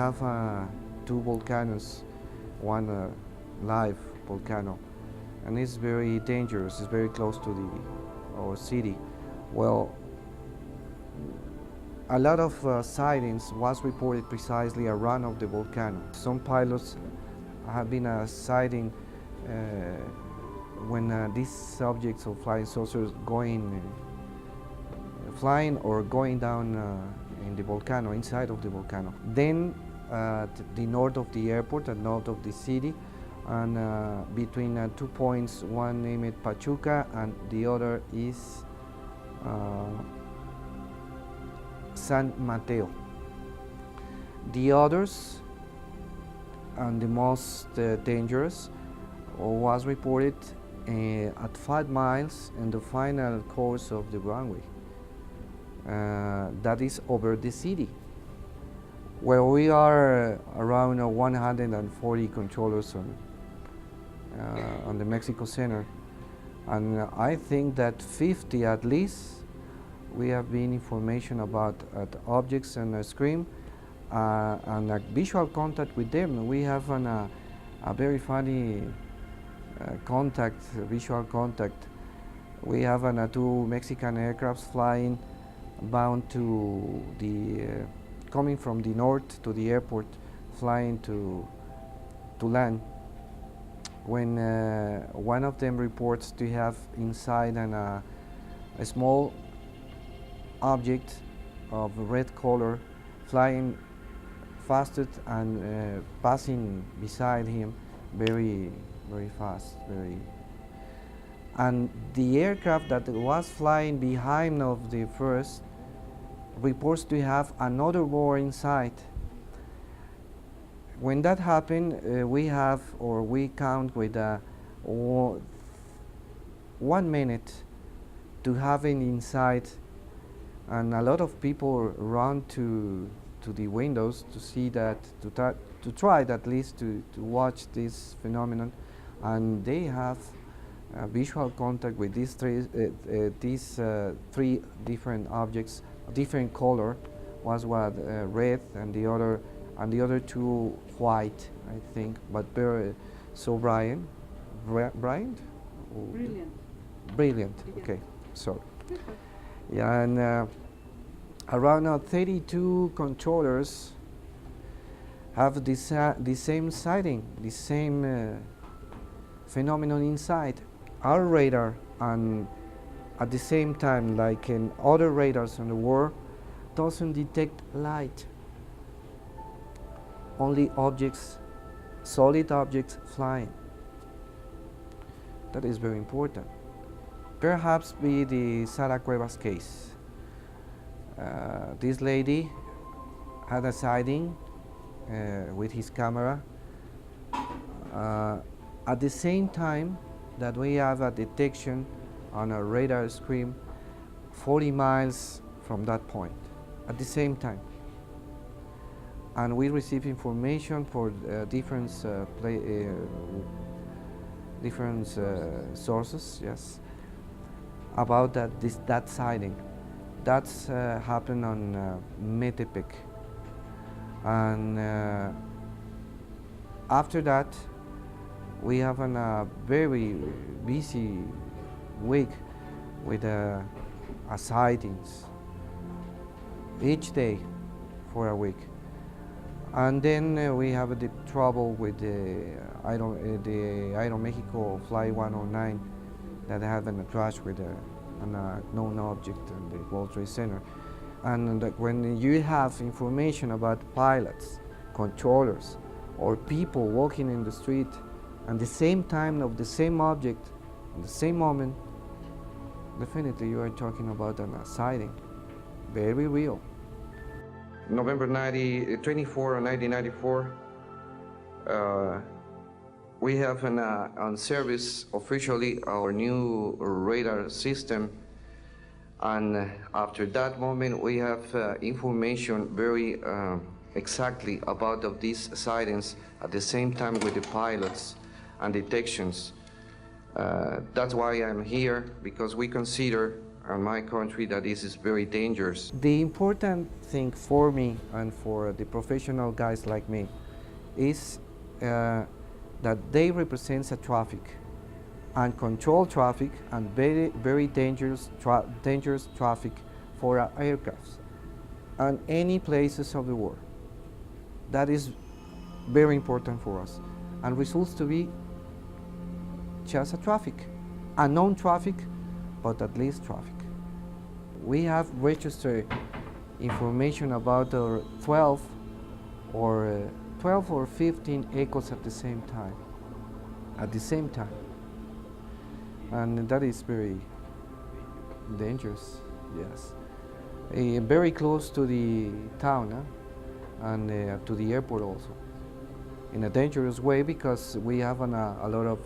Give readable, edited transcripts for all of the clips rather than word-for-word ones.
have two volcanoes, one live volcano, and it's very dangerous. It's very close to our city. Well, a lot of sightings was reported precisely around of the volcano. Some pilots have been sighting when these objects of flying saucers flying or going down in the volcano, inside of the volcano. Then the north of the airport and north of the city, and between 2 points, one named Pachuca and the other is San Mateo. The others, and the most dangerous, was reported at 5 miles in the final course of the runway. That is over the city, where we are around 140 controllers on the Mexico Center, and I think that 50 at least we have been information about objects and a scream and a visual contact with them. We have a very funny visual contact. We have 2 Mexican aircrafts flying bound to coming from the north to the airport, flying to land. When one of them reports to have inside a small object of red color flying faster and passing beside him very fast, and the aircraft that was flying behind of the first reports to have another war inside. When that happened, we count with 1 minute to having inside, and a lot of people run to the windows to see that, to try at least to watch this phenomenon, and they have visual contact with these 3 different objects, different color. Was red, and the other 2 white, I think, but very so brilliant. Brilliant. Okay, sorry. Yeah, and around 32 controllers have the same sighting, the same phenomenon inside. Our radar, and at the same time, like in other radars in the world, doesn't detect light. Only objects, solid objects flying. That is very important. Perhaps be the Sara Cuevas case. This lady had a sighting with his camera at the same time that we have a detection on a radar screen 40 miles from that point at the same time. And we receive information for different sources, yes, about that sighting. That's happened on Metepec. And after that, we have a very busy week with sightings each day for a week. And then we have the trouble with the Aeromexico Fly 109 that had a crash with a known object in the World Trade Center. And when you have information about pilots, controllers, or people walking in the street at the same time of the same object, at the same moment, definitely you are talking about a sighting, very real. November 24, 1994, we have on service officially our new radar system, and after that moment we have information very exactly about of these sightings at the same time with the pilots and detections. That's why I'm here, because we consider in my country that this is very dangerous. The important thing for me and for the professional guys like me is that they represent a traffic and control traffic and very dangerous traffic for our aircrafts and any places of the world. That is very important for us and results to be just a traffic, unknown traffic, but at least traffic. We have registered information about 12 or 15 echoes at the same time. And that is very dangerous, yes. Very close to the town and to the airport also. In a dangerous way because we have a lot of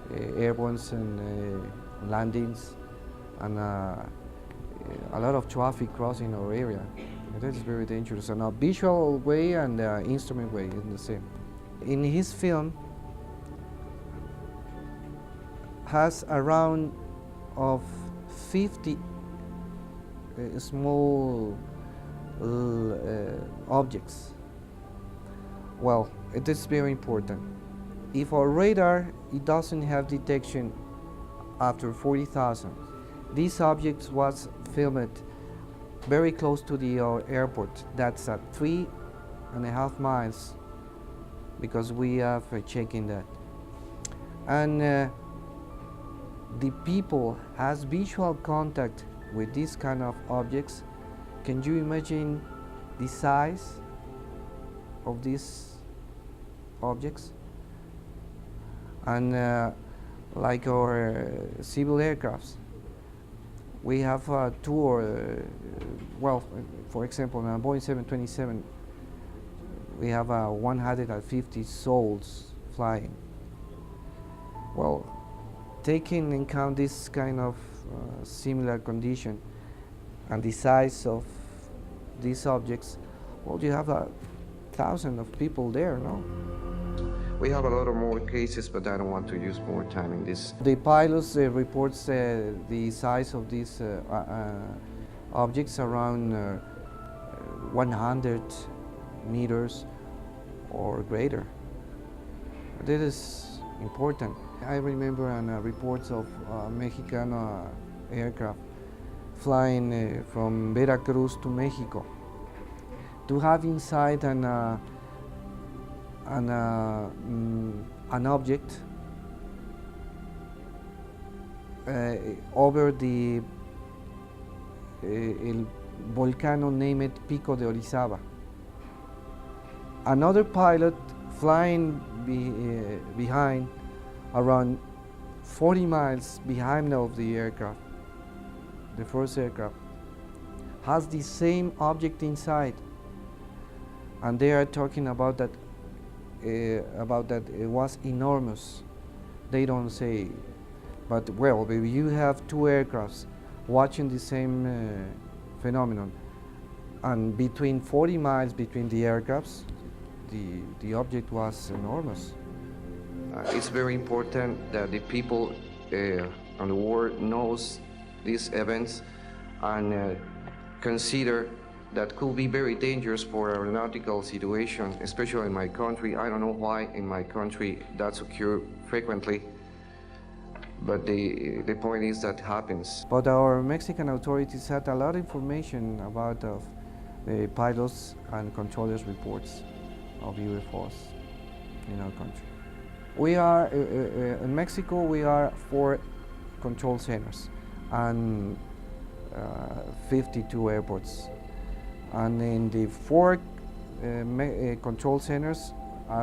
airbornes and landings and a lot of traffic crossing our area. That is very dangerous in a visual way and instrument way in the same. In his film has around of 50 small objects. Well, it is very important. If our radar it doesn't have detection after 40,000, this object was filmed very close to the airport. That's at 3.5 miles because we have checking that. And the people has visual contact with this kind of objects. Can you imagine the size of these objects? And like our civil aircrafts, we have two or, well, for example, on a Boeing 727, we have 150 souls flying. Well, taking in account this kind of similar condition and the size of these objects, well, you have 1,000 of people there, no? We have a lot of more cases, but I don't want to use more time in this. The pilots reports the size of these objects around 100 meters or greater. This is important. I remember on reports of Mexican aircraft flying from Veracruz to Mexico. To have inside an object over the el volcano named Pico de Orizaba. Another pilot flying behind around 40 miles behind of the aircraft, the first aircraft, has the same object inside, and they are talking about that it was enormous. They don't say, but well, if you have two aircrafts watching the same phenomenon, and between 40 miles between the aircrafts, the object was enormous. It's very important that the people on the world knows these events and consider that could be very dangerous for aeronautical situation, especially in my country. I don't know why in my country that's occur frequently, but the point is that happens. But our Mexican authorities had a lot of information about the pilots and controllers reports of UFOs in our country. We are, in Mexico, we are 4 control centers and 52 airports. And in the 4 control centers,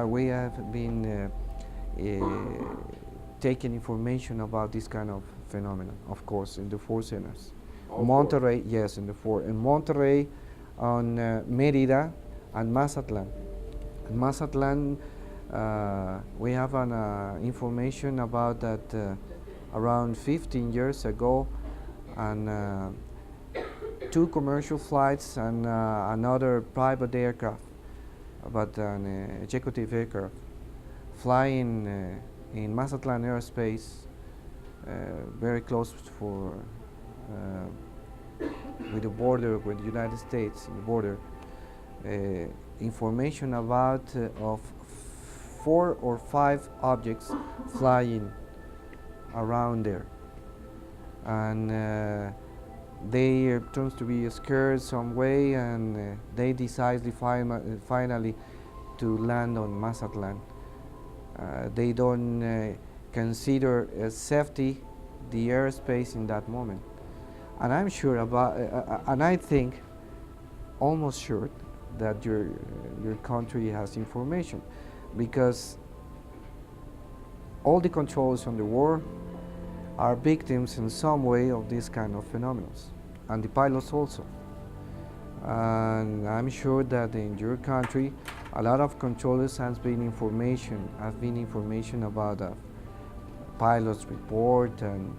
we have been taking information about this kind of phenomenon, of course, in the 4 centers. Monterrey, yes, in the 4. In Monterrey, on Mérida, and Mazatlan. In Mazatlan, we have an information about that around 15 years ago, and 2 commercial flights and another private aircraft, but an executive aircraft, flying in Mazatlan airspace, very close for with the border, with the United States, in the border, information about of 4 or 5 objects flying around there, and they turns to be scared some way, and they decide finally to land on Mazatlan. They don't consider safety the airspace in that moment, and I'm sure about, and I think, almost sure that your country has information, because all the controls on the world are victims in some way of this kind of phenomena, and the pilots also. And I'm sure that in your country, a lot of controllers have been information about pilots report and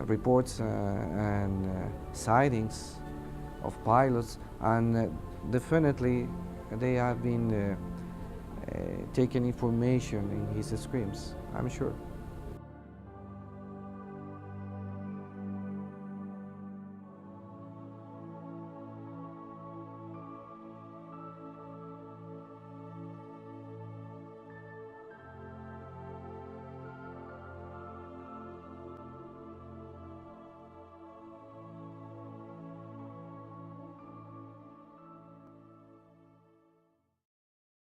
reports and sightings of pilots, and definitely they have been taking information in his screens, I'm sure.